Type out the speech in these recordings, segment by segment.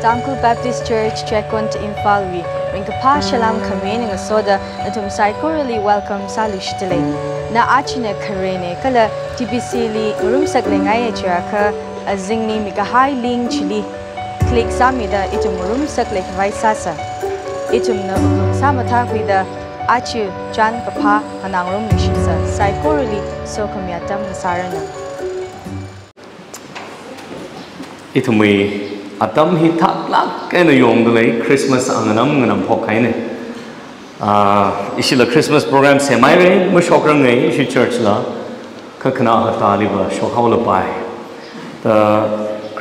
Tangkhul Baptist Church, Checkon to Imphal East. Ringkapa Shalam Kamene nga soda natum psychorally welcome salush tele. Na achina karene kala TBC room saklengai chaka azingni mikahai ling chili. Click samida itum room saklek vaisasa. Itum na samata vida achu jan kapa anang room lishisa psychorally so kamyatam nasarana. Itumi atam hi thak lak cái nội dung đó lấy Christmas ang nam phok khai này isila Christmas program se mai re mo shok rang ngai ishi church la ka khana hata li ba shok haw la pai the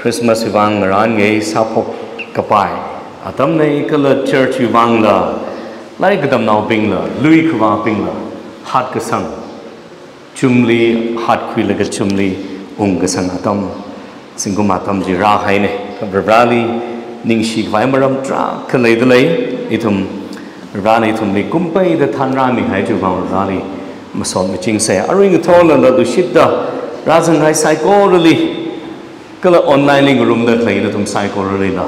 Christmas wang ran ngai sa phok ka pai atam nei ka la church wang la lai ka dam naw ping la lui khwa ping la hat ka sang chumli hat khui la ka chumli ka sang atam singkum atam ji ra hai ne Rali ning shi vai maram tra khalai dalai itum rani itum mi kumpai da thanra mi hai chu bang rali masom mi ching se aring thol la du shidda razang hai psychology kala online ling room da thlai da tum psychology la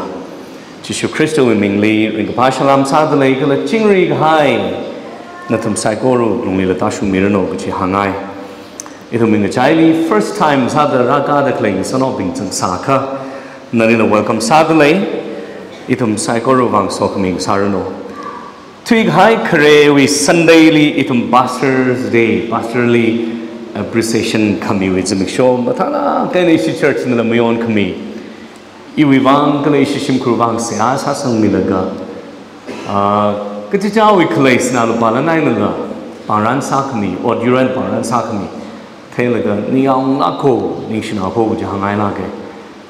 Jishu Christo mi mingli ring pa shalam sa dalai kala chingri hai na tum psychology lungli la ta shu mi no chi hangai itum mi chai first time sa da raka da kling sono bing chang sa kha Narina welcome sadly itum psychoro wang sokaming sarano twig high kare we Sundayly itum pastors day pastorly appreciation kami with some show matala kani shi church nila mayon kami iwi wang kani shi shim kru wang se asa sang milaga kati jaw we place na lu pala nai nila paran sa kami or duran paran sa kami thelaga niang ngako ning shina ho ja hangai la ke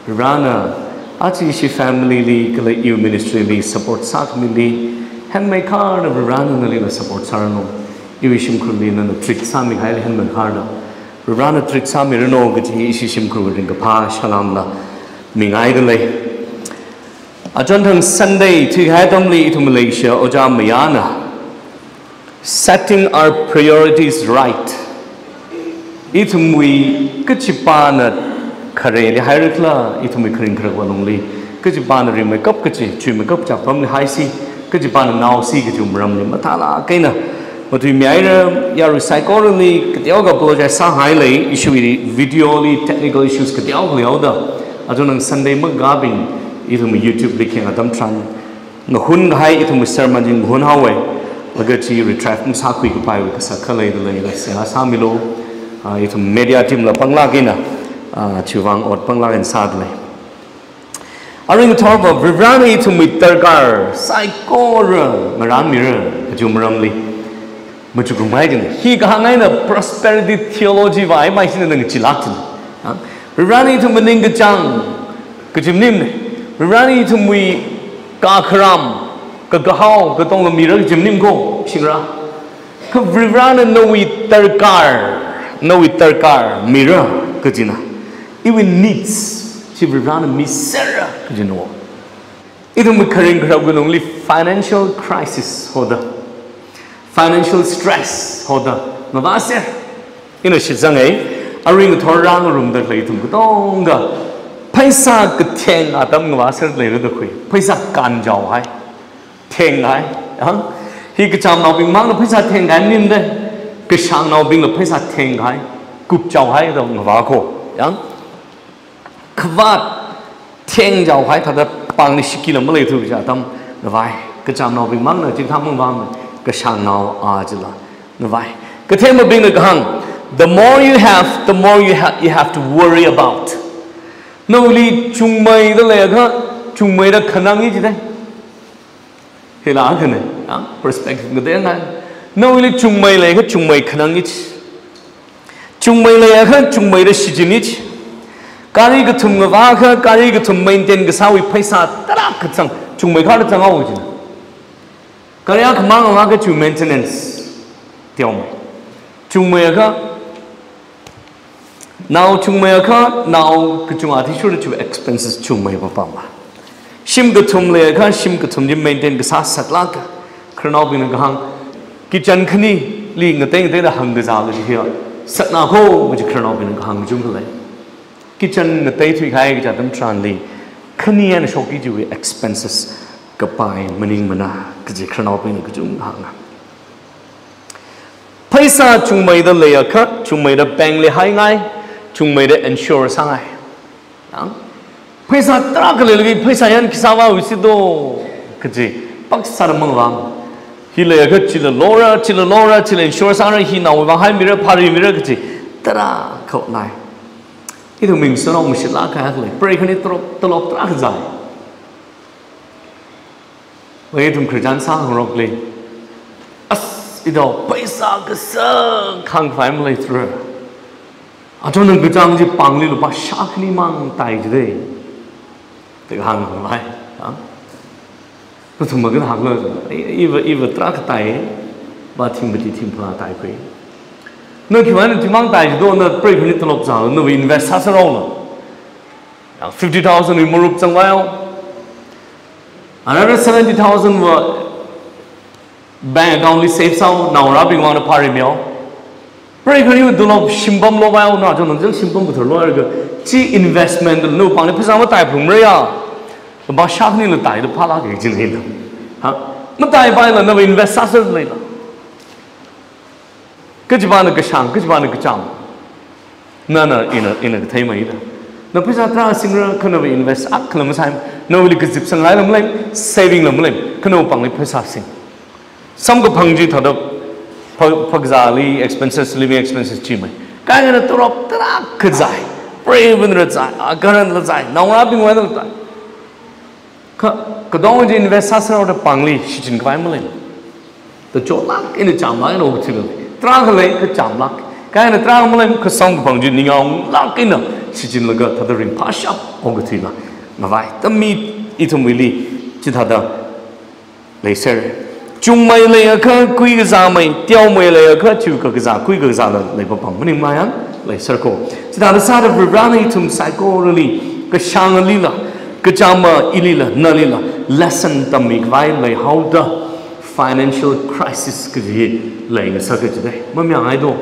Rana, achi shi family li kala you ministry li support sak mili hen mai khar of Rana na li support sarano you shim khuli na trick sami hai hen man khar da Rana trick sami reno gati shi shim khru ring ka pa shalam la mingai de le ajon thang Sunday thi hai dom li to Malaysia oja mayana setting our priorities right itum we kachipana khare li hai rikla itumi khring khrak walongli kaji ban ri makeup kaji chu makeup cha pam li hai si kaji ban naw si kaji umram li mathala kaina matui myai ra ya psychology katiaw ga project sa hai lei issue video li technical issues katiaw li auda adunang Sunday mag gabing itumi YouTube li keng adam tran ngahun hai itumi sermon jing hun hawe lagachi retract sa kui ka pai ka sa khalai de lei sa sa milo itum media team la pangla kina Chuvang or Pangla and sadly. Aring talk of Vivrani to meet Targar, Psychora, Maramira, Jumramli, Muchukumagan. He got a prosperity theology vibe, I think, in Chilatin. Vivrani to Meninga Jang, Kajimnim, Vivrani to me Gakaram, Gagahao, Gatonga Mira, Jimnimko, Shira. Vivrana no we Targar, Mira, Kajina. Even needs, she will run a misera, you know. Even with current only financial crisis, holder, financial stress, holder, Navasir. In a shizange, a ring to around the room that later Gudonga, Paisa Guteng, Adam Navasir later the queen, Paisa Ganjao high, Teng high, he could tell now being Mang Pisa Teng and in the Kishang now being the Pisa Teng high, Kup Chow high, the Navako, young. Kvat Teng Jau Hai Tada Pang Shikila Malay to Jatam, Navai, Kacham now being Mana, Jitam Bam, Kashang now Ajila, Navai. Katema being the Gang, the more you have, the more you have to worry about. No lead Chungmay the Lega, Chungmay the Kanangi today. Hilakane, perspective the day. No lead Chungmay Lega, Chungmay Kanangich. Chungmay Lega, Chungmay the Shijinich. Kari ke tum ngawaka, kari ke tum maintain ke sawi paisa tarak ke sang, chung mai kar tang awu jina. Kari ak mang ngawaka to maintenance, tiaw mai. Chung mai ka, now chung mai ka, now ke chung ati shuru to expenses chung mai papama. Shim ke tum le ka, shim ke tum jim maintain ke sa satlaka. Karnaw bina kahang, kitchen kani li ngateng te da hang ke zaw ke hiya. Satna ko mujhe karnaw bina kahang jung le. Kitchen the day to high at them tranly khanian shoki ju expenses kapai maning mana kaji khranaw pe ka chung hanga paisa chungmai da leya kha chungmai da bank le hai ngai chungmai da insure sangai paisa tra ka le gi paisa yan kisawa wisido kaji pak sar mangwang hi leya kha chila lora insure sangai hi naw wang hai mira phari mira kaji tra khau nai cái thằng mình sao mình sẽ lá cái này, bây giờ này tôi lọc tra cái gì, bây giờ thằng khởi trang sang không được lên, cái đó paisa cái sao không phải mà lấy rồi, cho nên cái trang gì bằng lên là bắt sát cái mang tay gì đấy, cái hàng không phải, tôi thằng mà cái hàng là, even tra cái tay, bà thêm phá tay cái nó khi mà nó mang tài cho nó bây giờ nó lọc sao nó invest sát rồi nó 50,000 mình mua rụp chẳng vào another 70,000 mà bank account save sau nào ra bình hoàng nó pari miao bây giờ nó lọc simbam lo vào nó cho nó chẳng simbam một thứ lo rồi chỉ investment nó bằng cái पैसा mà tài phụng rồi à mà sát này là tài nó phá lá cái gì này hả mà tài bay là nó invest sát rồi này cái gì bạn cái sang cái gì bạn cái chăm nè in cái thấy mấy đó nó bây giờ ta sinh ra cái nào invest ác cái làm sao nó vì cái dịp sang lại làm lên saving làm lên cái nào bằng cái पैसा sinh xong cái bằng gì thật đó phật giả li expenses living expenses chi mấy cái này tôi đọc ta cái giải brave bên đó giải cái này là giải nào ra bên ngoài đó giải cái đó mình invest sát rồi đó bằng li chỉ chính cái mấy lên tôi chỗ lắc cái này chạm lại nó cái gì tra cái này cái chạm lắc cái này tra mà lên cái xong cái bằng gì nhiều ông lắc cái nào chỉ chính là cái thật là ring pass up ông cái gì là mà vậy tâm mi ít thông minh chỉ thật là lấy xe chung mày lấy cái quy cái giá mày tiêu mày lấy cái chịu cái giá quy cái giá là lấy bao bằng mình mai ăn lấy xe cô chỉ thật là sao được việc này thùng psycho really cái sang lý là cái chạm mà ý là nợ lý là lesson tâm mi vậy lấy how the financial crisis cái gì lấy cái sao cái gì đấy mà mình ai đâu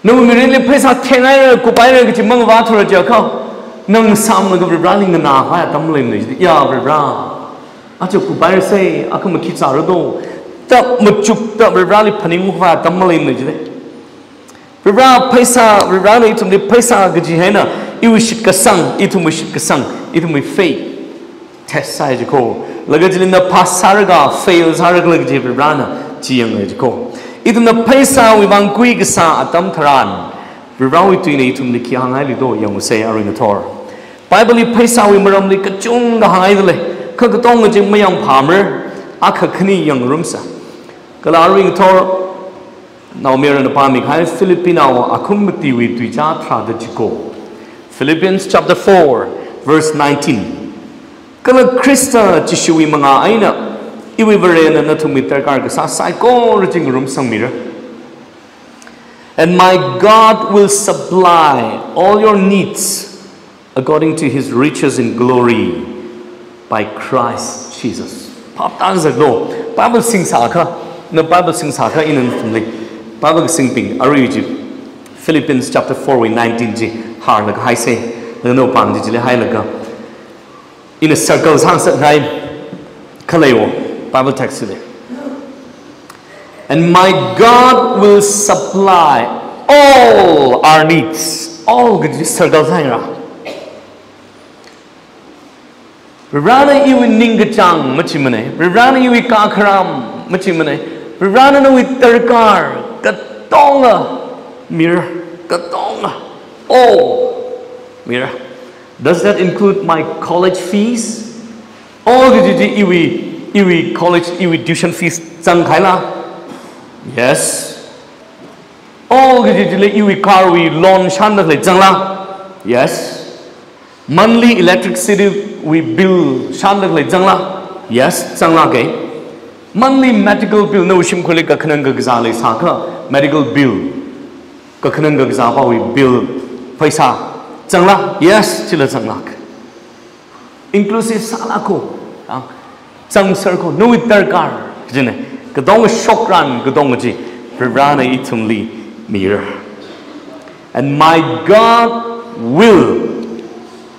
nếu mình lấy पैसा thế này cô phải cái gì mang vào thôi chứ không nâng sam là cái việc ra linh ngân hàng hay tấm lên này ya việc ra cho cô phải say không mà kịp sao đâu tập một chục tập việc ra đi phani mua vào tấm lên này chứ đấy việc ra việc ra này chúng đi पैसा cái gì hay nè yêu shit cái sang yêu thùng shit cái sang yêu thùng fake test sai chứ cô là cái gì là pass sai cái fail sai cái là cái việc ra nè chỉ yang này chứ cô itu na paisa wi bang kui ke sa atam tharan birawi tu nei tum ni kyang ai li do yang se aring thor bible li paisa wi maram li ka chung da hai le kha ka tong jing mayang phamer a kha khni yang rum sa kala aring thor naw mer na pa mi khai Philippines akhum ti wi tu cha tha da chiko Philippians chapter 4 verse 19 kala Krista chi shui manga aina iwi verena na thumitar kar ka sa psycho raching room sang mirror and my God will supply all your needs according to his riches in glory by Christ Jesus pap tang za lo Bible sing sa kha na Bible sing sa kha in thumli Bible sing ping ari ji Philippians chapter 4 verse 19 ji har la hai se no pang ji le hai la ka in a circle sang sa ngai khalayo Bible text today. And my God will supply all our needs. All good circle hang Rana iwi ningachang machimane. Rana iwi kakram machimane. Rana no with terkar katonga mir katonga. Oh mir. Does that include my college fees? All good iwi college iwi tuition fees chang khai la yes all cái gì lấy iwi car we loan shan được lấy chang la yes monthly electricity we bill shan được lấy chang la yes chang la cái monthly medical bill no shim khole ka khanang ga za le sa kha medical bill ka khanang ga za pa we bill paisa chang la yes chila chang la inclusive sala ko Some circle no it darkar jine cái dong shock ran cái dong ji prana itumli mirror and my God will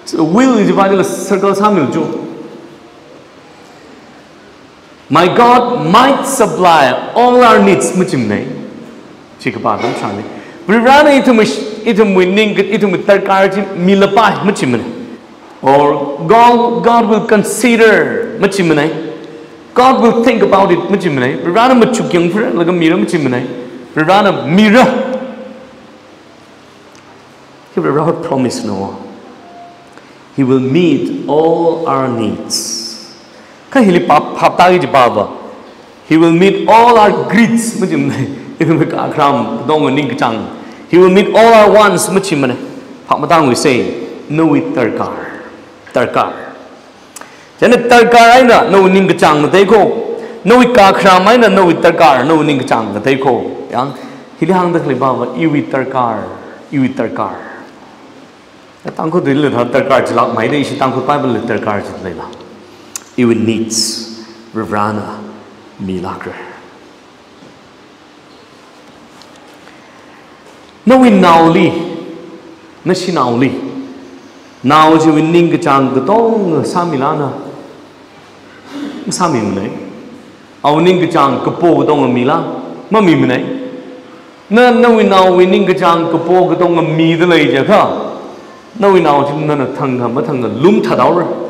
So will is divided circle samil jo. My God might supply all our needs muchimne. Chikapadam chani. Virana itum winning itum tarkarji milapa muchimne. Or God will consider muchimne. God will think about it muchimne. Virana machukyang for like a mira muchimne. Virana mira. He will promise no. He will meet all our needs. He will meet all our greeds. He will meet all our wants. We say, no it tarkar. Tarkar. Tarkar aina no ning chang the ko. No it kakram aina no it tarkar no ning chang the ko. Yang hilihang the klibaba iwi tarkar iwi tarkar. Tangkhul dil le tarkar jilak mai de isi tangkhul Bible le tarkar jilak. It needs Ravana Milakra. No, we now li, Nashi now li. Now, you will ning chang the dong Samilana Samimne. Our ning chang kapo dong Mila, Mamimne. No, we now we ning chang kapo dong me the lady. No, we now none of tongue, but tongue loom tador.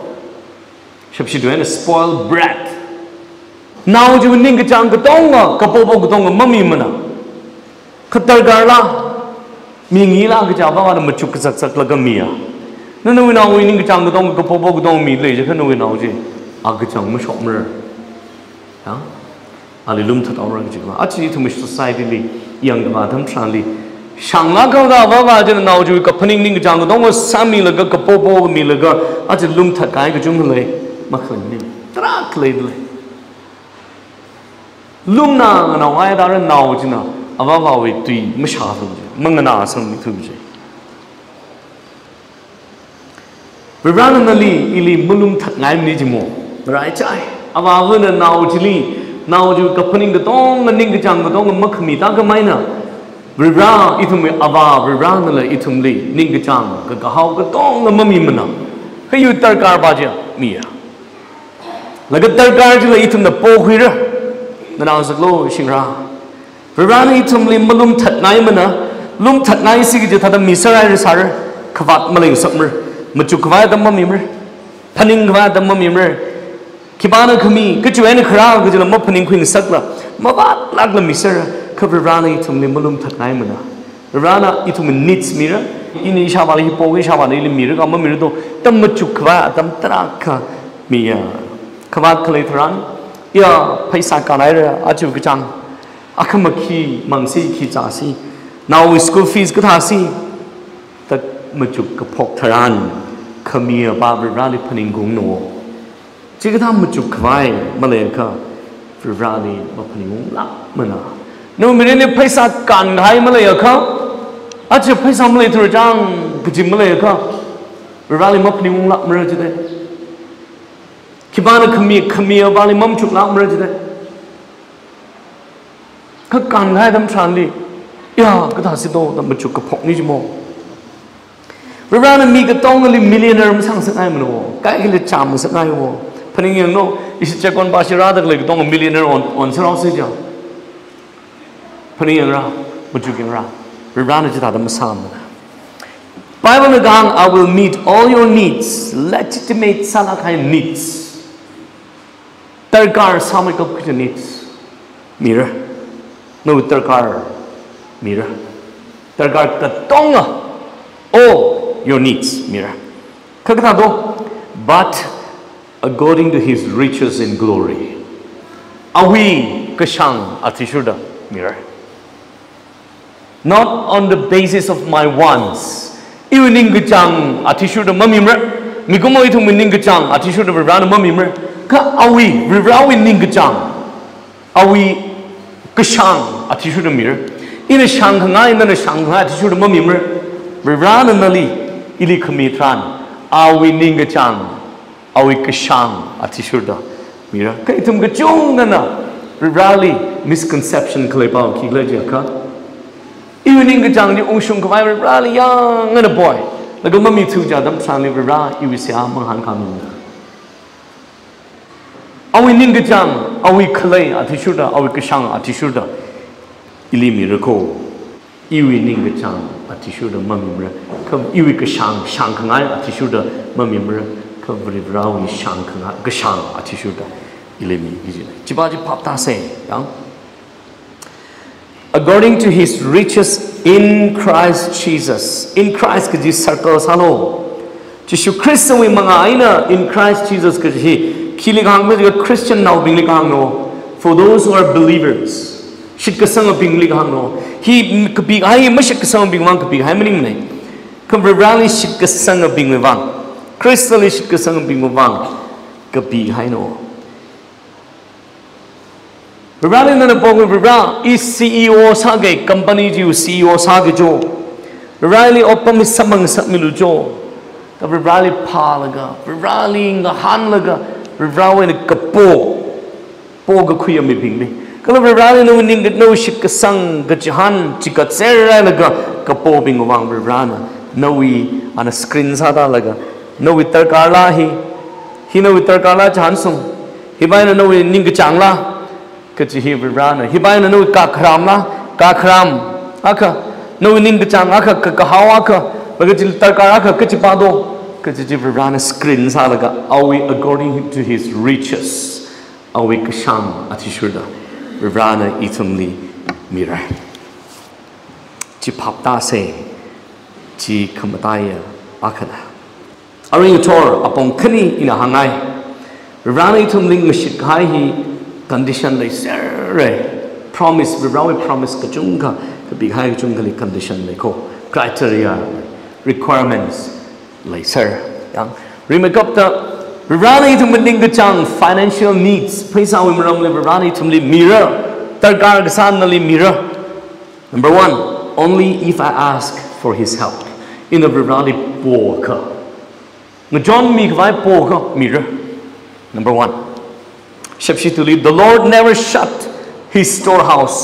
She doing a spoiled brat. Now you ning chang katonga, kapopo katonga, mummy mana. Katargala Mingila Gajava Machuk Saklagamia. No, we now winning chang katonga, kapopo katonga, me later, can we now? Agachang Mashommer. Alilum Tadora. Actually, to Miss Society, young Madam Tranley. Shangaka Baba didn't know you capping Jang, don't Sammy Laga, Kapopo, Milaga, at the Lum Takai, Jumle. Makhani trak ledle lumna na wai dar naw jina awa we tui masha thum mangana sang mi thu je viranali ili mulum thak ngai mi jimo rai chai awa wen naw jili naw ju kapaning ga tong ning ga jang ga tong makhmi ta ga maina vira ithum awa viranala ithum li ning ga jang ga haw ga tong mami mana hayu tarkar ba ja mi like a tarkar jila itum the pohuira. Then I was like, lo, shingra. Virana itum li malum tatnai mana, lum tatnai sigit at the misery sar, kavat maling summer, machukva the mummer, paningva the mummer, Kibana kami, get you any crowd with a mopping queen sakla, mavat lagla misera, kavirana itum li malum tatnai mana. Virana itum needs mirror, in Ishabali Powish Havali mirror, or Mamido, the machukva, the traka, mia. Kavat Kalitaran, Ya Paisa Kanaira, Achuchang, Akamaki, Mangsi, Kitasi. Now with school fees, Katasi, that Machuk Poktaran, Kamia, Barbara Rally Paningung no. Chigata Machuk Vai, Maleka, Rally Paningung, Mana. No, Mirene Paisa Kanhai Malayaka, Achu Paisa Malator Jang, Pujimalayaka, Rally Mapining Merge. Kibana Kamia Valley Mumchuk Lam Resident. Kakan Hadam Tranli. Ya, Katasido, the Machuka Poknijmo. We ran a meager tonally millionaire songs at Imano. Kakili Chams at Naiwo. Penning you know, you should check on Bashirada like a millionaire on Sarosija. Penning Ra, Machukin Ra. We ran it at the Masam. Bible Nagang, I will meet all your needs, legitimate Salakai needs. Tarkar samik of needs. Mirror. No tarkar. Mirror. Tarkar katonga. All your needs. Mirror. Kakatado. But according to his riches in glory. Awi kashang atishuda. Mirror. Not on the basis of my wants. Iwining gachang atishuda mamimra. Mikumo itu mining gachang atishuda verana mamimra. Awi, Rirawi Ningajang, Awi Kashang, Atishuda mirror. In a Shanghai and a Shanghai Atishuda Mummer, Rirana Nali, Ili Kamitran, Awi Ningajang, Awi Kashang, Atishuda mirror. Kaitum Gajongana, Rirali, misconception Kalebao, Kilajaka. Even Ningajang, the Ocean Kawai, Rirali young and a boy. แล้วก็มันมีทุกอย่างดำสานเลยเวลาอีวิเสียมังหันคำนึงเอาวินิงกจังเอาวิคลัยอาทิชุดเอาวิกช่างอาทิชุดอิลิมิระโคอีวินิงกจังอาทิชุดมันมีมั้ยคืออีวิกช่างช่างข้างไงอาทิชุดมันมีมั้ยคือบริบราวิช่างข้างไงกช่างอาทิชุดอิลิมิกิจเลยจิบาจิพับตาเซ่ยัง according to his riches in Christ Jesus in Christ คือจิ circle ซาโลจิชุคริสต์วิมังไงนะ in Christ Jesus คือจิคิลิกางไม่ใช่ Christian นาบิงลิกางโน for those who are believers ชิดกษังบิงลิกางโน he กบิงให้ไม่ชิดกษังบิงวังกบิงให้ไม่นิ่งเลยคำเรียกชิดกษังบิงไม่วังคริสต์เลยชิดกษังบิงไม่วังกบิงให้โนเรียกนั่นบอกว่าเรียกอี CEO สาเกย์ company จิว CEO สาเกย์โจเรียกเลยอปมิสมังสักมิลุโจแต่เรียกเลยพาลกะเรียกเลยงะฮันลกะเรียกว่าเนี่ยกระโปก็คุยไม่พิงเลยก็เลยเรียกว่าเนี่ยนิ่งก็โน้ชิกสังก็จะหันจิกเซอร์อะไรก็กระโปพิงวางเรียกว่าเนี่ยโน้ยอันสกรีนซาดาเลยก็โน้ยตระการละฮีโน้ยตระการละจะหันส่งฮีบายเนี่ยโน้ยนิ่งก็จังละก็จะฮีเรียกว่าเนี่ยฮีบายเนี่ยโน้ยกาครามละกาครามอ่ะค่ะโน้ยนิ่งก็จังอ่ะค่ะก็ฮาวอ่ะค่ะแล้วก็จะตระการอ่ะค่ะก็จะปาโดก็จะเรียกว่าเนี่ยสกรีนซาเลยก็เอาไว้ according to his riches เอาไว้ก็ช่างอาทิชุดเรียกว่าเนี่ยอีทุมลีมีอะไรจีพับตาเซจีขมตายอาขณะอะไรอยู่ทอร์อปงคณีอินาหางไงเรียกว่าเนี่ยอีทุมลีงชิดให้ฮี condition เลยเสร็จ promise เรียกว่า promise ก็จุงค่ะก็บีให้จุงค่ะเลย condition เลยโค criteria requirementsเลยเสร็จยังริมกับตัวเรียกว่าเนี่ยทุกมันดิ้งกระจัง financial needs เพื่อสาวมันรำเลยเรียกว่าเนี่ยทุกมันมีระตระการกษัตริย์นั่นเลยมีระ number one only if I ask for his help in the เรียกว่าเนี่ยปวกค่ะเมื่อจอนมีไว้ปวกค่ะมีระ number one ชับชิตุลี the Lord never shut his storehouse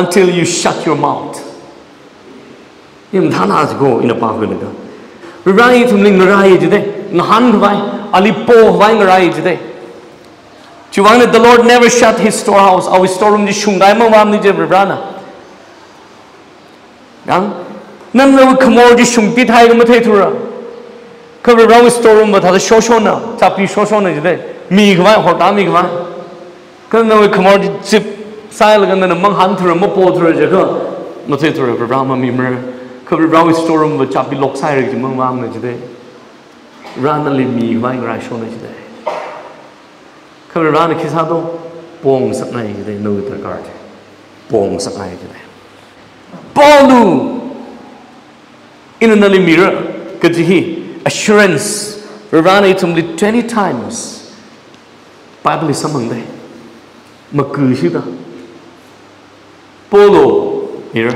until you shut your mouth ยิ่งท่านอาจจะgo in a parkเลยก็เรียกว่าเนี่ยทุกมันงรายจุดเดงหันไว้อาลีโป้ไว้งรายจุดเดชีวังเนี่ย the Lord never shut his storehouse เอา storeroom ที่ชุงได้เมื่อวานนี้จะเรียกว่านะยังนั่นเราขโมยที่ชุงที่ไทยก็ไม่เท่าไหร่ก็เรียกว่า storeroom มาถ้าจะโชว์นะจับปีโชว์นะจุดเดมีก็ไว้หัวตามีก็ไว้ก็เราขโมยที่จิบใส่แล้วกันนั่นมังหันเท่าไหร่ไม่โป้เท่าไหร่จะก็ไม่เท่าไหร่เรียกว่ามันมีมั้ยก็เรียกว่า storeroom มาจับปีล็อกใส่เลยจะเมื่อวานนี้จุดเดร้านนั้นเลยมีไว้งรายโชว์นะจุดเดเขาเรียกร้านคิดซะดูปองสักไหนจะได้โน้ตตระการปองสักไหนจะได้ปอลูอินนั่นเลยมีระก็จะฮี assurance เรียกร้านนี้ทุ่มเลย20 times ไปบริษัทมังได้มาคือชื่อละปอลูมีระ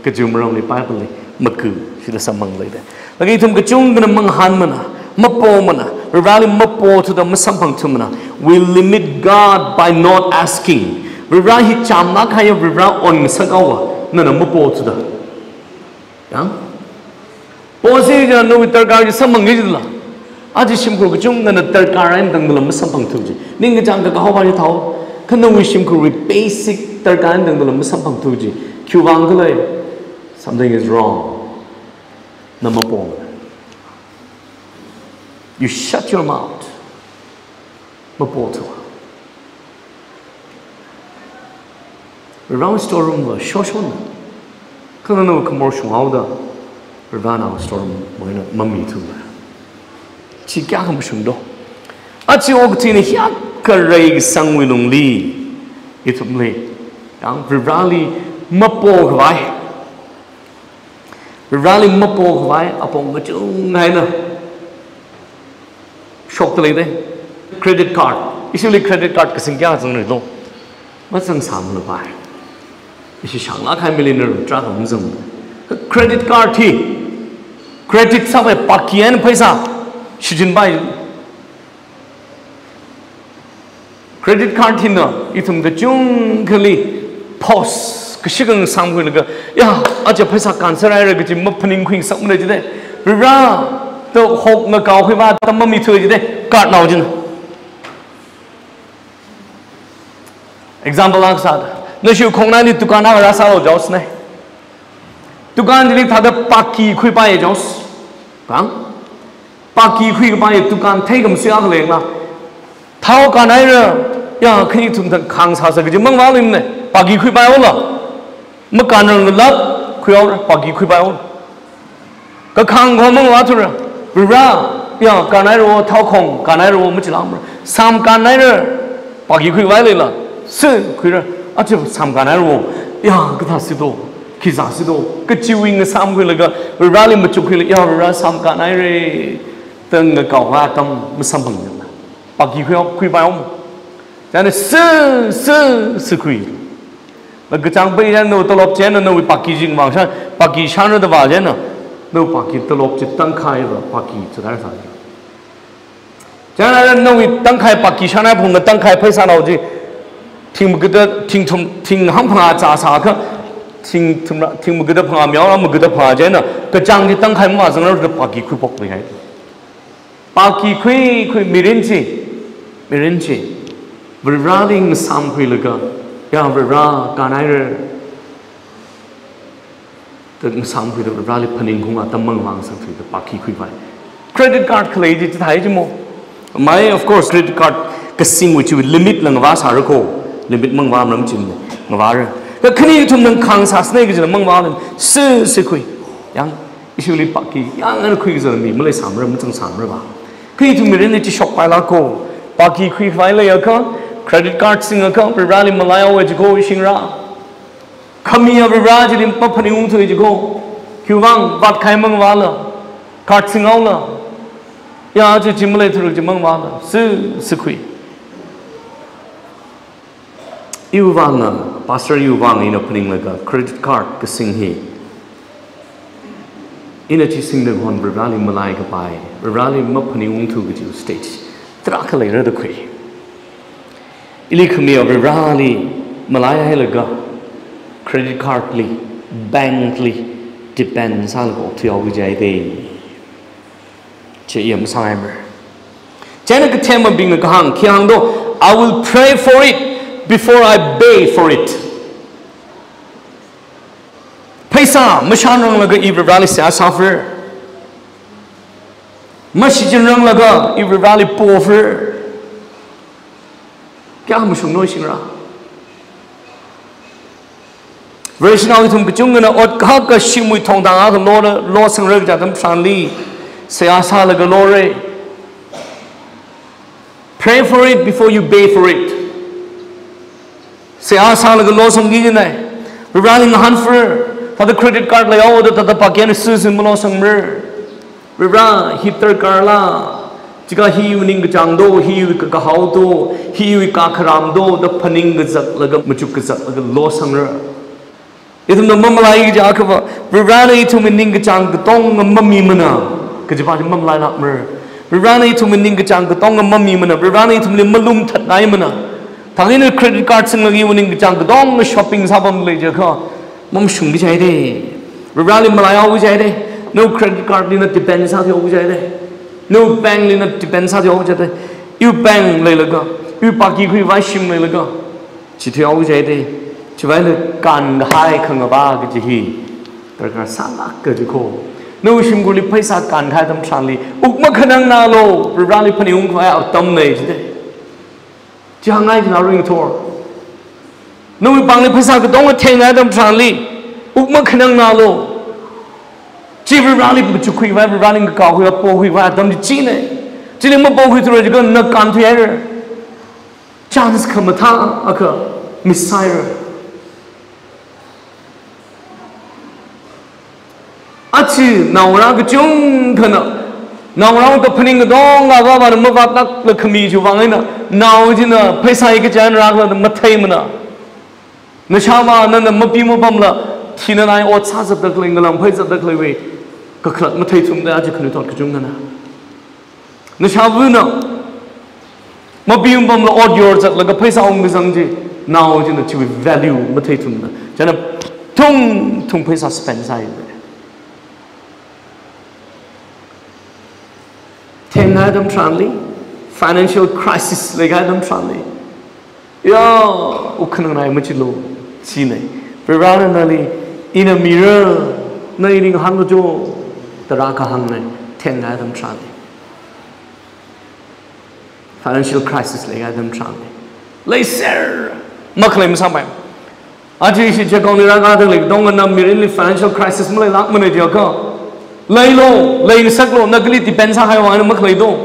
ก็จะมาลงในไปบริมาคือชื่อละสมังเลยได้แล้วก็ทุ่มก็จุงกันมังหันมันนะมาโปมันนะเรียกว่ามาโปทุกท่านมาสัมพันธ์ทุกมันนะ we limit God by not asking เรียกว่าฮิจามนักให้เรียกว่าอ่อนสักเอาวะนั่นน่ะมาโปทุกท่านยังโปสิจะนู้นตระการจะสัมพันธ์กี่ละอาจจะชิมครูก็จุงนั่นน่ะตระการอะไรต่างๆมาสัมพันธ์ทุกทีนี่ก็จังก็เขาว่าจะเท่าขณะวิชิมครู basic ตระการต่างๆมาสัมพันธ์ทุกทีคิววางก็เลย something is wrong นั่นมาโปYou shut your mouth. มาโปตัวเรา storeroom ว่าโชว์นะขณะนั้นเราขโมยช่วงเอาได้เราหน้า storeroom มันน่ะมันมีทุกอย่างชีแก่ขโมยช่วงดูอาชีพอกที่นี่ยักษ์กระไรสังวิลงลีอีทุกเลยยังเราลีมาโปไว้เราลีมาโปไว้อาปงก็จุงไงนะช็อกตัวเลยเครดิตการ์ดอิสุลีเครดิตการ์ดก็สิ่งที่อาจจะนึกลงมันสังสารเลยไปอิสุช่างนักให้มิลลิเนอร์จ้าของมึงเครดิตการ์ดที่เครดิตสักไปปักเงินภาษาชิจินไปเครดิตการ์ดที่น่ะอีทุ่มก็จุงกะลีพอสก็ชิกังสังคุยเลยก็ยาอาจจะภาษาการสลายเลยก็จะมาพนิงคุยสักมันเลยจะได้ ra tao học ngờ cao khi ba tâm mi chơi gì đấy cắt nào chứ example lang sa nó chịu không nay đi tụi con nào ra sao rồi này tụi con đi thằng đó paki khui bay rồi phải paki khui bay tụi con thấy cầm xuyên liền là thao con này rồi ya khi chúng ta khang sa cái gì mang vào lên này paki khui bay rồi mất con rồi lấp khui rồi paki khui bay rồi cái khang không mang vào thôi rồi ra ya con này rồi thao không con này rồi mới chỉ làm rồi sam con này rồi paki khui bay lên là sư khui rồi à chứ sam con này rồi ya cái thằng sư đồ khi giả sử đồ cái chiêu in cái sam khui là cái ra lên một chút khui là ya ra sam con này rồi từng cái cầu hoa tâm mới sam bằng nhau paki khui bay không cho nên sư khui là cái trang bây giờ nó tập trên nó bị paki chính vào sang paki sang nó vào trên nó paki tập chỉ tăng khai rồi paki chỉ là sao cho nên nó bị tăng khai paki sang này phong cái tăng khai phải sao nào chứ thình một thình ham phá trả sao cơ thình một cái đó phá méo một cái đó phá trên cái trang thì tăng khai mà sang nó paki khui bọc vậy paki khui mirin chi Viraling sam khui laga ya vira kanai re từng sam khui được vira le phaning khung atam mang wang sang khui paki khui vai credit card khlei ji thai ji mo my of course credit card ka sing which will limit lang wa sa ko limit mang wa nam chin wa re ka khni thum nang khang sa snake ji mang wa len se khui yang usually paki yang an khui ji mi mle sam ra mu chang sam ra ba khi thum mi re ne chi shop pai la ko paki khui vai le ya ka credit card sing account per rally malaya we go sing ra khami ya ra ji lim pa phani ung thoi ji go kyuwang bat khai mang wa la card sing au la ya ji jimle thru ji mang wa la su khui yu wang na pastor yu wang in opening like a credit card ka sing hi in a chi sing de hon per rally malaya ka pai per rally ma phani ung thu ji stage tra khle ra de khui ili khmi over rally malaya helaga credit card li bank li depends on go to your jai de che yam sai mer chana ka tema bing ka hang kyang do I will pray for it before I pay for it paisa mashan rang laga ibra rally sa suffer masjid rang laga ibra rally pover क्या हम सुनो Singra version nào thùng cái chung cái ớt cá cái sim mùi thòng đàng áo lo sang rơi ra tấm sàn li sẽ asa là cái lo rồi pray for it before you pay for it sẽ asa là cái lo sang gì này running hand for for the credit card lại ô đó ta pakian sư sinh lo sang mer ra hitter carla chỉ có hiu ninh cái trang đô hiu cái hậu đô hiu cái kharam đô đó phaning cái giật là cái một chút cái giật là cái lo sang ra itu nó mầm lại cái giá cái vợ ra này chúng mình ninh cái trang cái tông mầm mì mana cái gì phải mầm lại lắm rồi ra này chúng mình ninh cái trang cái tông mầm mì mana ra này chúng mình malum thật này mana thằng này credit card sinh lagi ninh cái trang cái tông shopping sao bấm lấy chứ không mầm sung cái trái đấy ra này malai ao cái trái đấy no credit card đi nó depend sao thì ao cái trái đấy no bank lên nó depend sao thì ông chơi yêu bank lấy là yêu paki khui vai sim lấy là chỉ theo ông chơi đi chỉ phải là can hai khang ba cái gì tất cả sát lắc cái gì cô no sim cô lấy paisa can hai tâm sang li uk mà khả năng nào lo ra li phani ung phải ở tâm này chứ đấy chỉ hàng ngày thì nào ring tour no bằng lấy paisa cái đông cái hai tâm sang li uk mà khả năng nào lo chỉ vì ra đi một chút khui vai ra đi cái cao khui po khui vai tâm chỉ này chỉ là một po khui thôi chỉ có nó can thuê rồi chance không mà tha à cơ missile à chỉ nào ra cái chung thôi nè nào ra cái phình cái đó ngã vào mà mất vắt là khmi chú vang ấy nè nào chứ nè phải sai cái chân ra là mất thấy mà nè nó sao mà nó mất pi mất bầm là thì nó này ớt sát giật được lên cái làm phải giật được lên về cái khẩn mất thấy chúng ta chỉ cần thọt cái chúng ta nè nó sao vui nè mất pi mất bầm là ớt giọt giật là cái phải sao ông cái rằng gì nào chứ nó chỉ value mất thấy chúng ta cho nên thung phải sao spend sai Thèn hai đâm tràn lý financial crisis lấy hai đâm tràn lý yo u khăn này mới chỉ lo chi này vì ra nên là in a mirror này đi hàng lo cho ta ra cả hàng này thèn hai đâm tràn lý financial crisis lấy hai đâm tràn lý lấy ser mắc lấy sao vậy aji si Checkon ni ra cái lấy đông anh mirror lấy financial crisis mới lấy lắc mới được cơ lấy lo lấy sắc lo nagli depend sa hai wang mắc lấy đâu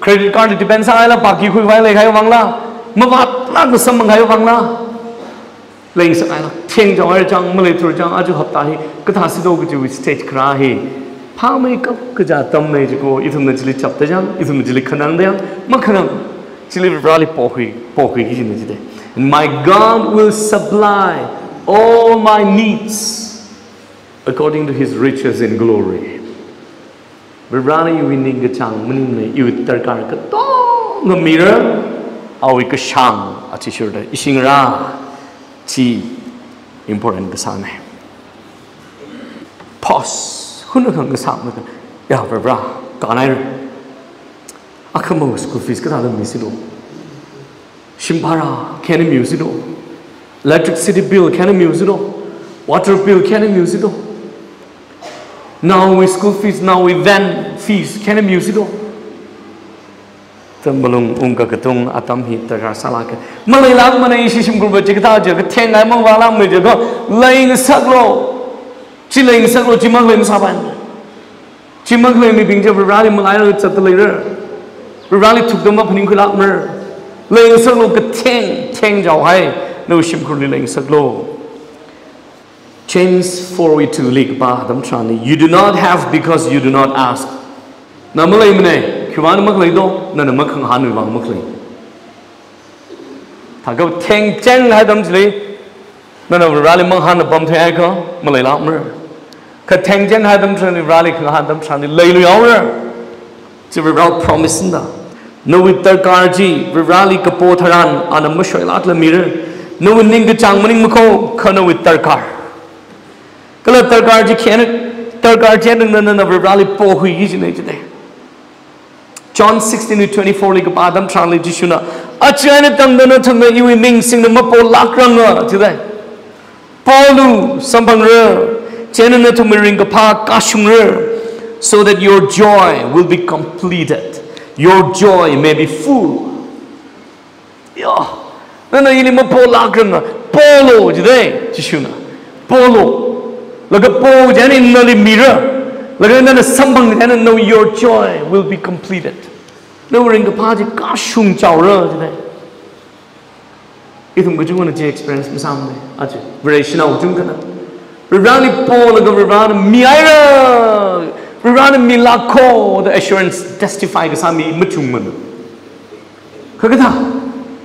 credit card depend sa hai la baki khui vai lấy hai wang la mà vắt lắc được sắm bằng hai wang la lấy sắc hai la thiên cho hai trang mới lấy thua trang aji hợp tai cái thà si đâu cái chữ stage kra hi phá mấy cấp cái giá tâm này chỉ có ít hơn là chỉ lấy chập tới trang ít hơn là chỉ lấy khả năng đấy mà khả năng chỉ lấy rally bỏ hủy cái gì này chứ đấy and my God will supply all my needs according to His riches in glory. Berani winning cái chang mình này yêu tất cả cái to người mirror, ao cái sang ở chỉ sure đấy, ising ra chỉ important cái sang này. Pause, không được cái sang nữa. Ya berbra, cái này, aku mau school fees cái thằng mình xin đâu. Shimpara, can I use it all? Electricity bill, can I use it all? Water bill, can I use it all? Now with school fees, now with van fees, can I use it all? Tâm balung unga katung atam hi tara salaka. Malay lang mana isi sim group jikta aja ke ten ay mang walang me jago laing saklo. Chi laing saklo chi mang laing saban. Chi mang laing mi bingja berali malay lo chat later. Berali thuk dam apning kulak mer. Laing saklo ke ten jaw hai no sim kurli laing saklo. James 4:2 lik ba dam trani. You do not have because you do not ask. Na malay mene kiwan mak lai do na mak khang han wang mak lai. Tha go ten chen hai dam chli na rally mang han bam thai ko malay la mer. Ka ten chen hai dam trani rally khang han dam trani lai lu yaw mer. Chi without promise da. No with the karji rally kapo tharan an mashoi lat la mir. No with ning ka chang maning mako khana with tarkar. Kala tarkar ji khen tarkar chen na rally po hui ji nei chde. John 16:24 like Adam Charlie Jishuna. Achana tangdana tangda iwi ming sing the mapo lakranga today. Paulu sambangre chenana tumiring kapa kashungre so that your joy will be completed. Your joy may be full. Yeah. Nana ili mapo lakranga. Polo today Jishuna. Polo. Like a po jani nali mirror. Like then sambang and know your joy will be completed. No ring the party kashung chao re today. Itum ko chung na je experience mo samne. Aje variation au chung kana. Rani po like rani miaira. Rani milako the assurance testify ka sami muchung man. Kagata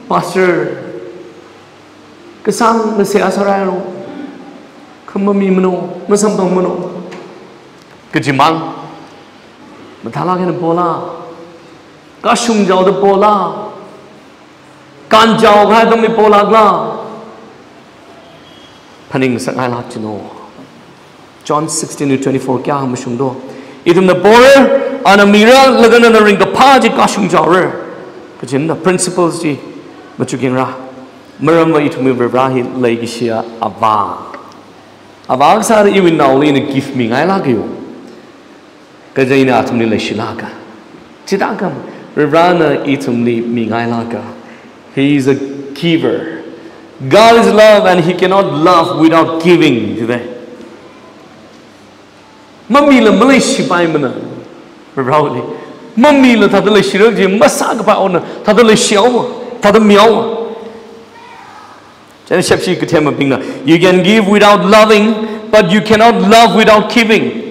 pastor kasang na se asarai ro. Kamami mano masambang mano. Kejimang, mathala kena bola, kasung jauh de bola, kan jauh hai demi bola gla, paning sangai lah cino. John 16:24 kya ham sungdo. Idum na bola, ana mira lagan na ring the paji kasung jauh re. Kejim na principles ji, macam ra. Meram wa itu memberahi lagi sia abang. Abang sari iwin nauli ni gift mi ngai lagi yo. Kajayna atumni le shilaka. Chidakam Rana itumni mingailaka. He is a giver. God is love and He cannot love without giving today. Mamila Malaysia by mana. Rawli. Mamila tadale shirji masak pa ona tadale shiawa tadam miawa. Jan shepshi kutema bingna. You can give without loving, but you cannot love without giving.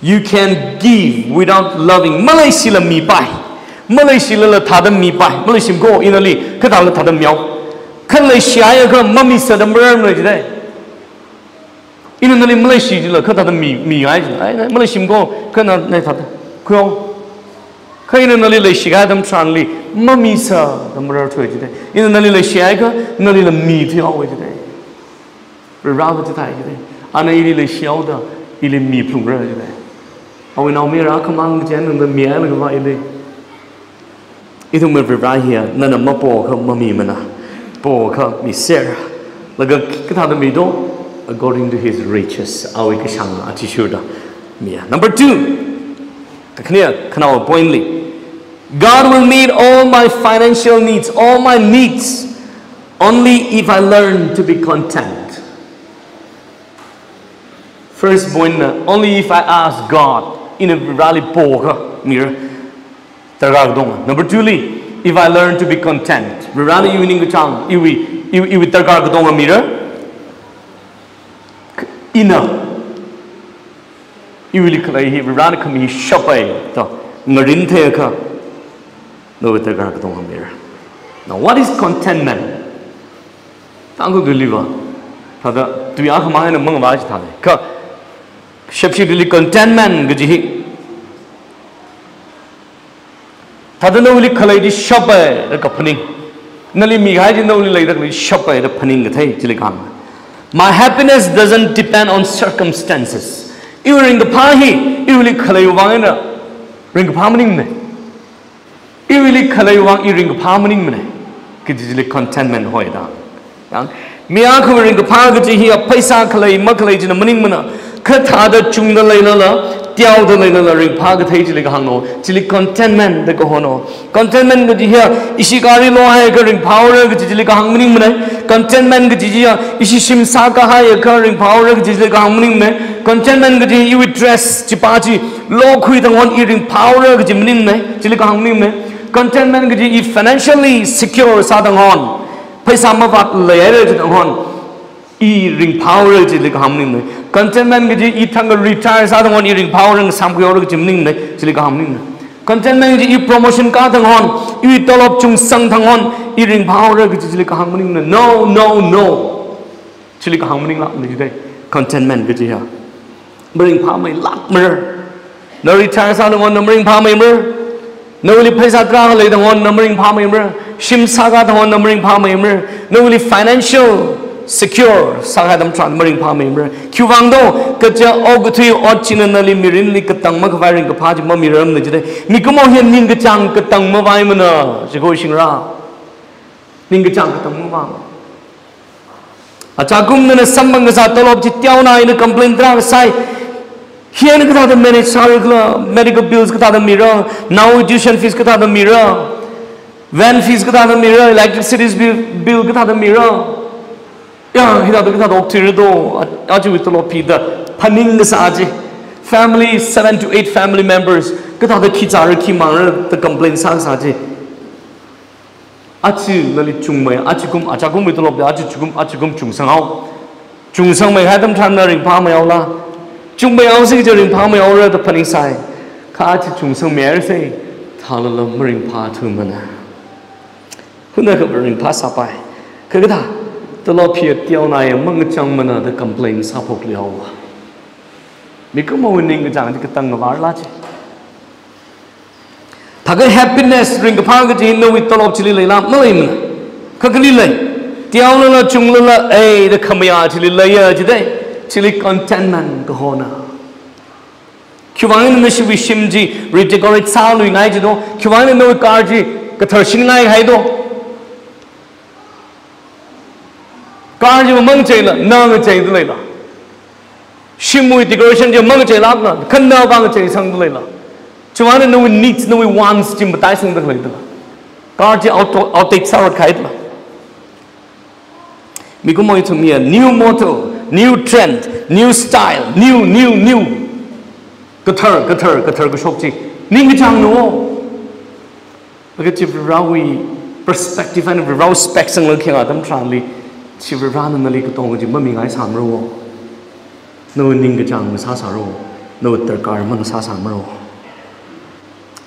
You can give without loving. Malaysia la mi pai. Malaysia la thadam mi pai. Malaysia go inali kadal la thadam miao. Kan Malaysia ya ka mami sa dam ram le jai. Inali Malaysia la kadal mi ai. Malaysia go kana na thad. Ko. Kaina nali Malaysia dam tranli mami sa dam ram thoi jai. Inali Malaysia ka nali la mi thiao we jai. Rawa jai jai. Ana ili Malaysia da ili mi plung ra jai. Awi now mira kamang jen and the miel of Vile. It will be right here, none of my pork, mammy mana, pork, Miss Sarah. Like a Kitadamido, according to his riches. Awi Kashanga, Atishuda. Number 2, clear, canal pointly. God will meet all my financial needs, all my needs, only if I learn to be content. First point, only if I ask God in a rally poker mirror. Number 2, if I learn to be content. Rally you in the chang, you with the mirror. Enough. You will claim he ran a committee shopping. Marin take no with the mirror. Now, what is contentment? Tangkhul deliver. Tada to be a mind among us. Shepshili contentment. Gaji. Tada no will collide shopper the company. Nali Mihaj no later shopper the panning the Tilikan. My happiness doesn't depend on circumstances. During the party, you will call you one ring palming. You will call you one ring palming. Kitty contentment hoida. Miaku ring the party here, Paisa Kalay, Makalage in the Manimana, Katada Chung the Layla, Tiao the Layla ring Pagatage like Hano, Chili contentment the Gohono. Contentment good here, Ishikari Loha occurring power, which is like a hungry man. Contentment good here, Ishishim Saka high occurring power, which is like a hungry man. Contentment good you would dress Chipachi, low quit and one eating power, which is Minne, Chili hungry man. Contentment good you financially secure Southern Horn. Paisamavat layer to the horn. Eating power, which is like a hungry. Contentment good you eat hunger retires Southern Horn eating power and some Kyoto Jimning, Chili hungry. Contentment you promotion card on, you eat all up chung sang thang on, eating power, which is like a hungry. No. Chili hungry today. Contentment good here. Bring palm lock mirror. No retires out of one numbering palm mirror. No really pays out later one numbering palm mirror. Shim saga the one numbering palm mirror. No really financial secure saga them numbering palm mirror. Cuvando, Kaja Ogutui or Chinanali Mirinli Katang Makavaring Kapati Mamiram the Jade. Mikumo here Ningachang Katang Mavaimana, Shigoshin Ra. Ningachang Katang Mavam. Achagum na sambang sa tolop chitiaw na ina complaint drang sai here na kata manage medical bills kata mirror now tuition fees kata mirror van fees kata mirror electricity bill kata mirror ya hida kata doctor do aju with tolop pida paning sa aji family 7 to 8 family members kata the kids are ki mang the complaint sa aji Achi lali chungmay achagum itolop de achagum chungsangao chungsang may hadam tham na ring pa mayaw la chungmayaw sig je ring pa mayaw ra the paning sai ka achi chungsang mer say thalala ring pa thu mana huna ka ring pa sa pai ka da tolop phi tiaw na ye mang chang mana the complaint sa phok liaw wa mi ko mo ning ka jang ka tang war la chi Taga happiness ring the park in no with Tolop Chili Lam, no him. Kakalile, Tiaula Chungla, the Kamaya Chili Laya today, Chili contentment, Gahona. Kuvan Mishibi Shimji, redecorate sound united, Kuvan no Karji, Katarshinai Haido. Karji among Taylor, no Taylor. Shimu decoration, among Taylor, Kanda Banga Sang Layla. Chumana no needs no wants Jim but I sang the later. Guard out take sour kite. Mikumo to me a new motto, new trend, new style, new. Guitar, Gashokchi. Ningachang no. Look at Chivrawi perspective and Raw specs and looking at them tranly. Chivran and the lake of Mumming Ice Hamro. No Ningachang was Hasaro. No Turkarman Sasamro.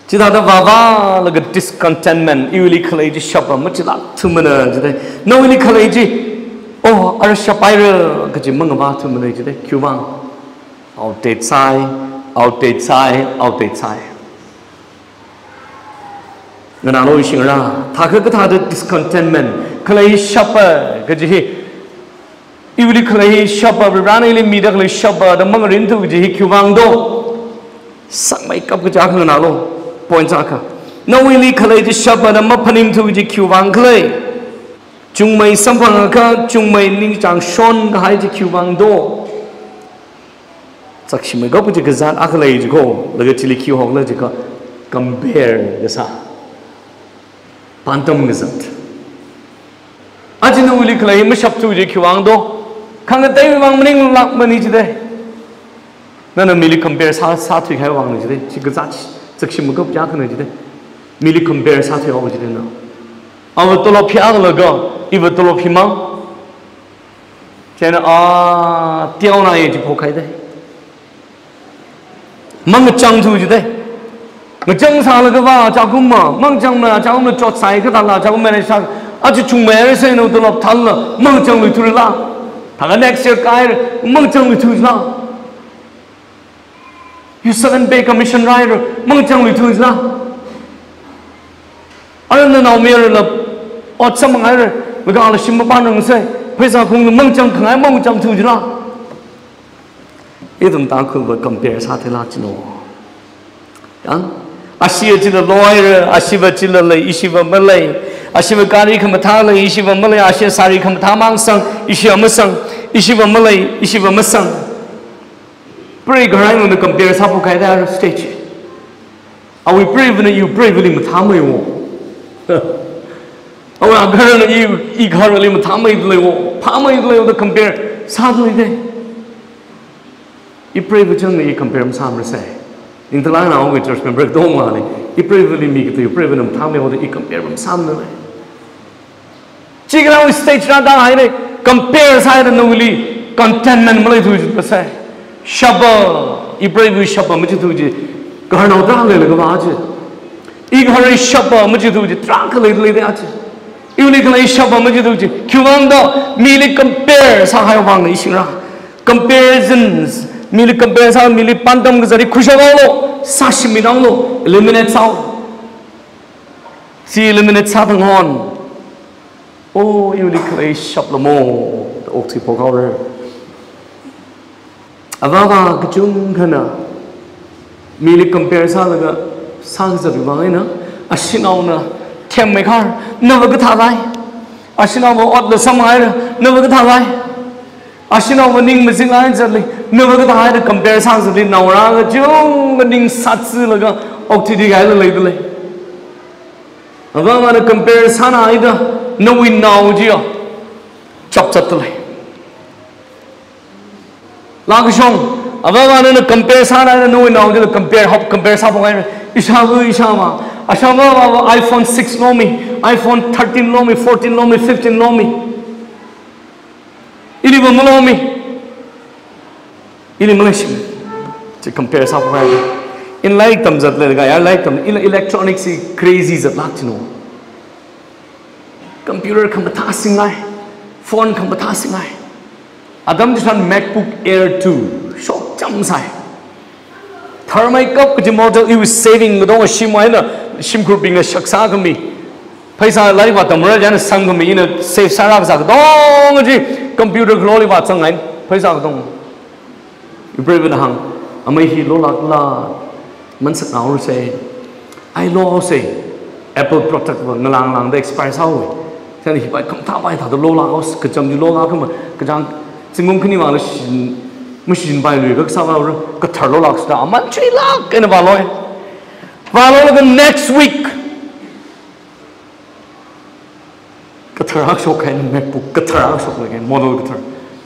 Chidada Vava, like a discontentment, you will college shopper, much like 2 minutes today. No, really college. Oh, our shopper, Kajimanga 2 minutes today. Cuban. Outdate side. Then I know you shing around. Takakata discontentment. College shopper, Kaji. You will college shopper, we ran in immediately shopper, the Mangarin to Cuban do. sang mai kap ka jak na lo point ka no li khalai ji shaba na ma phanim thu ji khiwang khlai chung mai sampang ka chung mai ning chang shon hai ji khiwang do sakshi mai gop ji ka zan akhlai ji ko laga chili khiw hok la ji ka compare ga sa pantam ga zat ajin uli khlai ma shap thu ji khiwang do khang dai wang mning lak mani ji de na mili compare sa thu khai wang ji de ji ga zat sakshi mai gop ja khna ji de mili compare sa thu ho ji de na aw to lo phya la ga iba to lo phima chena tiao na ye ji pho khai de mang chang thu ji de ngă chang sa la ga wa cha kum ma mang chang na cha kum chot sai ka ta la cha kum ne sa a chi chung me se no to lo thal la mang chang lu thu la ta ga next year kai mang chang lu thu la you 7 pay commission rider mang chang lu thu la ai na no me la ot sam ngai re la ga la sim ba nang se phai sa khung mang chang khai mang chang thu la idum Tangkhul va compare sa the la chino yang Asia chila lawyer, Asiva chila lay, Ishiva Malay, Asiva Gari Kamatala, Ishiva Malay, Asia Sari Kamatamang Sang, Ishiva Masang, Ishiva Malay, Ishiva Masang. Pray Garan to compare Sapukai there stage. Are we brave than you bravely Matame? Oh, I'm going to you, eagerly Matame, Pama to compare sadly day. You pray with you compare some say. In the line of which church member don't want it. You pray really me to you pray with them, tell me what you compare them some way. Chicken out stage down high, compare side and newly contentment Malay to say. Shabba, you pray with Shabba, Machituji, Garno Dale, Gavaji. Igor Shabba, Machituji, tranquilly that. You legally Shabba, Machituji, Kuanda, merely compares how high one Ishira. Comparisons. Mili compare sa mili pantam ke zari khushawalo sashimi nanglo eliminate sao si eliminate sa tangon oh you liklay shaplamo the okti pokawer avawa kachung khana mili compare sa laga sang zari bangina ashinaw na them mai khar nawa ka thalai ashinaw mo ot la samai nawa ka thalai Ashina winning missing lines at like never got high to compare sounds of the Naura, Jung winning Satsu, Octidi Island. I want to compare Sana either, no we know Gio. Chop Chatale Lagashong, I want to compare Sana, no we know to compare Hop, compare Sapo Ishavu Ishama, Ashama iPhone 6 Lomi, iPhone 13 Lomi, 14 Lomi, 15 Lomi. Ili Malami, Ili Malaysian to compare software. In like them, that guy, I like them. In electronics, crazies at Latino. Computer come passing eye, phone come passing eye. Adam just on MacBook Air 2, short jumps eye. Thermite cup, could you model? He was saving the dog, Shim grouping a shaksagami. Paisa like what the Murajan sang to me in a safe Sarabzak. Dong, computer glory what song line. Paisa dong. You brave in a hung. I may he lola la. Months now say, I law say, Apple product Nalang Lang, the expires how. Tell he by come top by the lola house, Kajam Lola come, Kajang, Singum machine by Luke, Sava, Katarlox down, Manchi lock in a Valoy. Valoy next week. Guitar shock and MacBook guitar shock again, model guitar.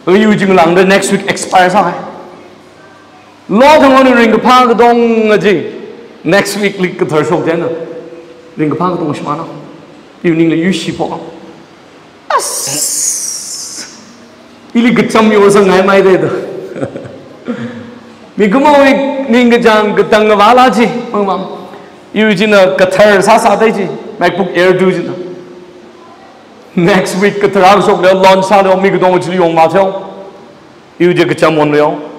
We're using along the next week expires high. Lord, I'm going to ring a park dong next week, guitar shock then. Ring a park dong shmana. Evening the use sheep. Ili get some yours and I might either. Mikumo Ningajang Gatangavalaji, Mama. Using a guitar Sasa Deji, MacBook Air 2. Next week, the house of the launch side of Migadon, which you Martel. You did get some one real.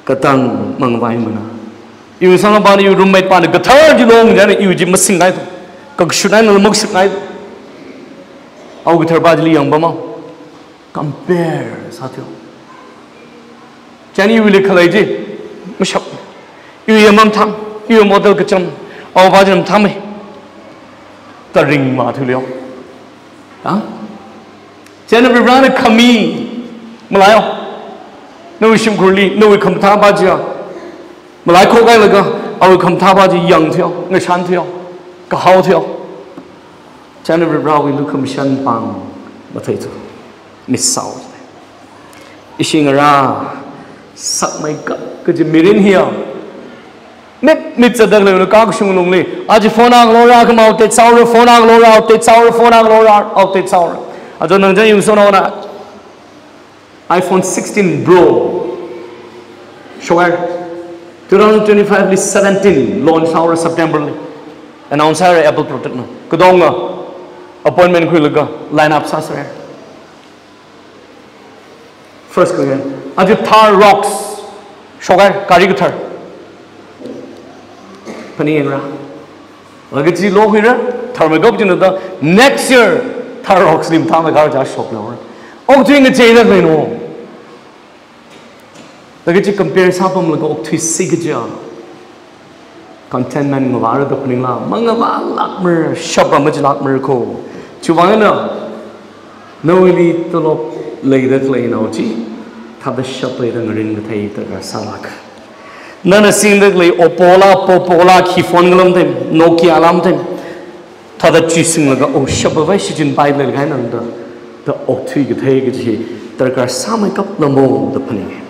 Katang Mangvaimana. You son about your roommate by the guitar, you long, then you did missing night. Coxudan or Moxie night. Our guitar badly young Bama. Compare, Satil. Chani will college, Mishap. You are mum tam, you are model kitchen, or Vajan Tammy. The ring Matulio. Huh? Jennifer ran a kami, Malayo. No Shim Kurli, no Kamtabaja. Malako Galaga, I will come Tabaji young tail, Nashantio, Kahotio. Jennifer Brow will look Shan Bang, potato, Miss South. Ishing around, suck my gut, could you meet in here? Mit a dagger, the cockshung lonely. Ajifona, Laura, come out, it's our phone, Laura, out, it's our phone, Laura, out, it's our. I don't know, you saw that. iPhone 16 Pro. Sure. 2025 is 17 launch our September. Announce our Apple product. Kudonga appointment kuilaga line up sasare. First again. Aju Thar rocks. Sure. Karigatar. Panienra. Lagachi low here, Tarmagop next year, Tarox Lim Tamagarja shop now. Oh, doing a jada no. Lagachi compares Sapam Lago to Sigaja. Contentment Mavara the Panila, Mangava Lakmer, Shapa Majlak Miracle. Chuvana, no elite the lock lay that lay no tea. Tabas Shapa and ring the tape that are Salak. None seen that lay Opola, Popola, Kifongalam them, Nokia alarm them. Tada chising like oh Shabavash in Bible and the Otig Hagity, there are some make up the mold the penny.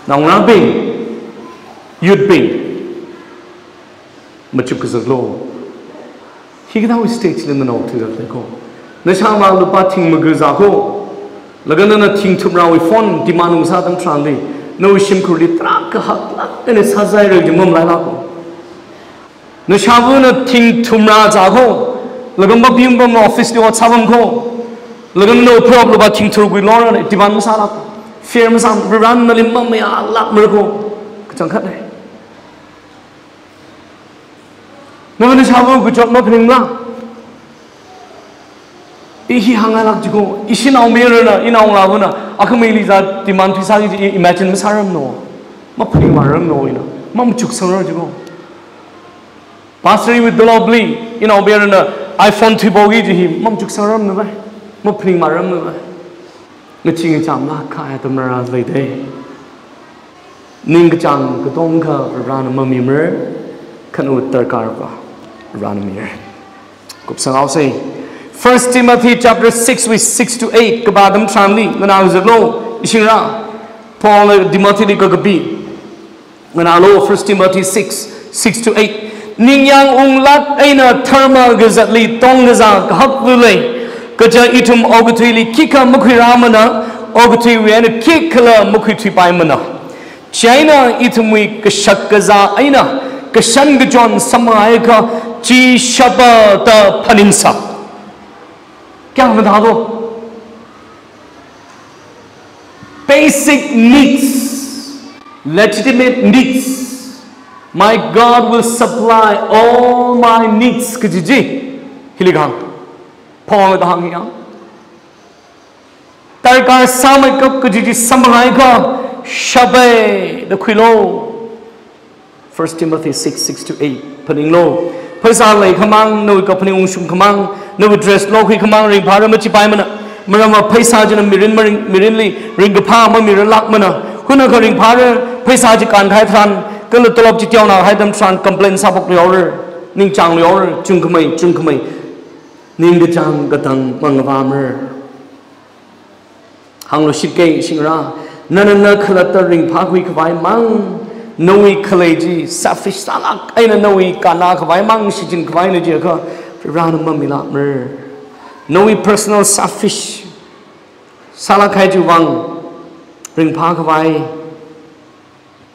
Now, not being, you'd be Machukas of law. He can always state in the note to the go. Nashama the batting Magazako, Lagana Ting to Rawi Fon, demanding Sadam Tranli. No shim kuri traka hat and it's hazai the mum lako. No shavuna ting tumra zago. Lagamba bimbum office to what's having go. Lagam no problem about ting to we learn it. Divan Salak. Fear Masam, run the limamia, lap miracle. Katanka. No one is having good job, nothing wrong. He hung out to go. Ishin our mirror in our lavuna. Akameliza demand to say, imagine Miss Haram no. Mapping Maram no, you know. Mum took some to go. Pastoring with the lovely, in our beer and iPhone Tibogi to him. Mum took some no way. Mapping Maram no way. The ching jam la kai the maras lay day. Ningchang, Katonka, ran a mummy mirror. Kanu Tarkarva, ran a mirror. Kupsang I'll say. 1 Timothy chapter 6 with 6 to 8 kabadam tramli ngana uzlo ishingra Paul Timothy kagabi ngana lo 1 Timothy 6 to 8 ningyang unglat aina therma gazatli tonggaza kahapule kaja itum ogutili kika mukhiramana ogutwi wen kikla mukhitwi paimana China itumwi kashakaza aina kashangjon samaika chi shaba ta paninsa basic needs, legitimate needs. My God will supply all my needs. Kajiji, hiligang, Paul the hangyang. Tarkar samakap kajiji samalayka shabe the quilo. 1 Timothy 6 to 8. Putting low. Pasal kamang no kapani ungsum kamang. No dress loki kamang ring paramachi paimana. Marama paisajana mirinli ring pama miralakmana. Hunaka ring para paisaji kan haitran. Kalutolop chitiona haidam tran complain sabok lior. Ning chang lior chungkamay. Ning the chang gatang mangavamer. Hanglo shike shingra. Nana kalata ring pagwi kavai mang. Noi kaleji safish salak. Aina noi kana kavai mang shijin kavai na jeka. Rana mamila mer. Noi personal safish. Salakai juwang. Ring pagavai.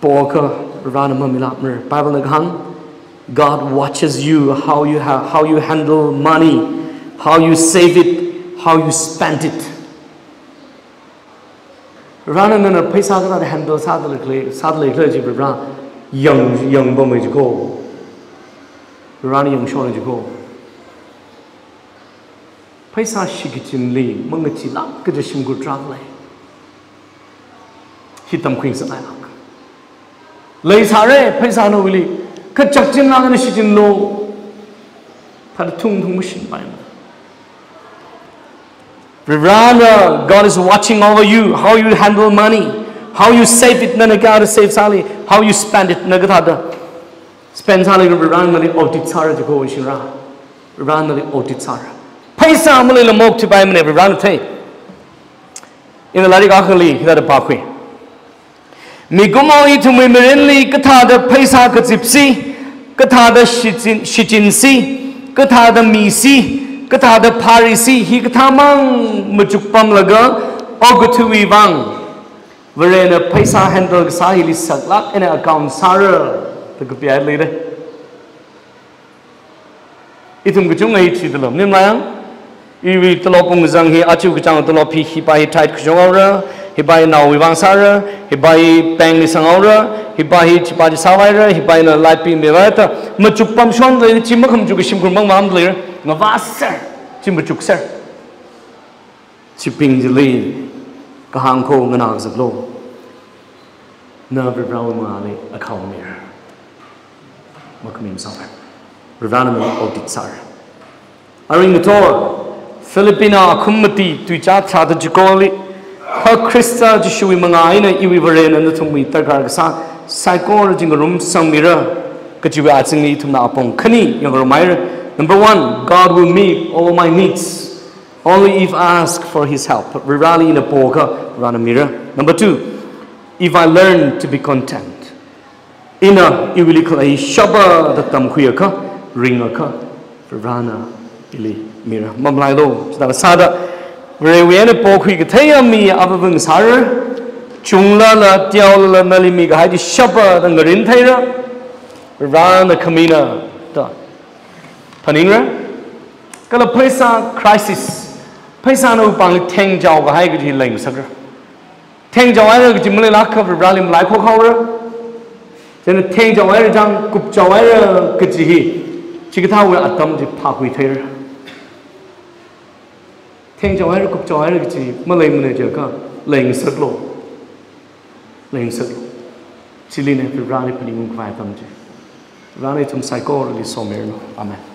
Boka. Rana mamila mer. Bible naghang. God watches you, how you handle money, how you save it, how you spend it. Rana nana paisa ka handle sadly clear bra young bomb go. Rana young shon go. Paisa shigichin li mangachi lak ka jishim go travel. khi tâm khuyên sẽ lại lạc lấy xa rê phải xa nó vì cái chắc chắn là cái sự lô thật thung thung mới xin bài rather God is watching over you how you handle money how you save it nên cái đó save sali how you spend it nên cái đó spend sali rồi rather nên audit xa ra cho cô xin ra rather nên audit xa ra phải xa mới là một thứ bài mình rather thấy in la riga khali kita ada pakui mi gomau itu mi merenli kata ada paisa ke gypsy kata ada shijinsi kata ada misi kata ada parisi hi kata mang mujukpam laga ogutu wang verena paisa handle sahili saklak ena account sara tegupiai lede itum gujung ai chi dalam nim layang iwi telopung zang hi acu kecang telopi hibai tight kejong aura hibai nau wibang sara hibai peng ni sang aura hibai cipaji sawaira hibai na laipi mewata macupam shon le cimakam juga simkur bang mam le ngavasar cimacuk sar ciping jeli kahang ko nganak zaklo na bebrau ma le account mir makamim sawa bebrana me audit sar aring to Philippina kumati tuicha chada jikoli ha Krista jishui mangai na iwi varen na thumi takar sa psychology room samira kajiwa atsingi thumna apong khani yang romair number 1 God will meet all my needs only if I ask for his help rally in a poka rana mira number 2 if I learn to be content ina iwili khlai shaba da tamkhuya ka ringa ka rana ili mira mamlai lo sada sada rewiane pokhui ke thaya mi abang sar chungla la tiaw la nali mi ga haji shapa da ngarin thaira ran kamina ta paningra kala paisa crisis paisa no pang theng jaw ga hai gi leng sakra theng jaw ai gi mle la kha ralim lai kho khaw ra chen theng jaw ai jang kup jaw ai gi ji hi chi ga thaw atam ji pha hui thaira theng jaw ai kup jaw ai gi ji mle mne ja ka leng saklo chili ne rali pani mung vai tam ji rali tum psycho ri so mer no amen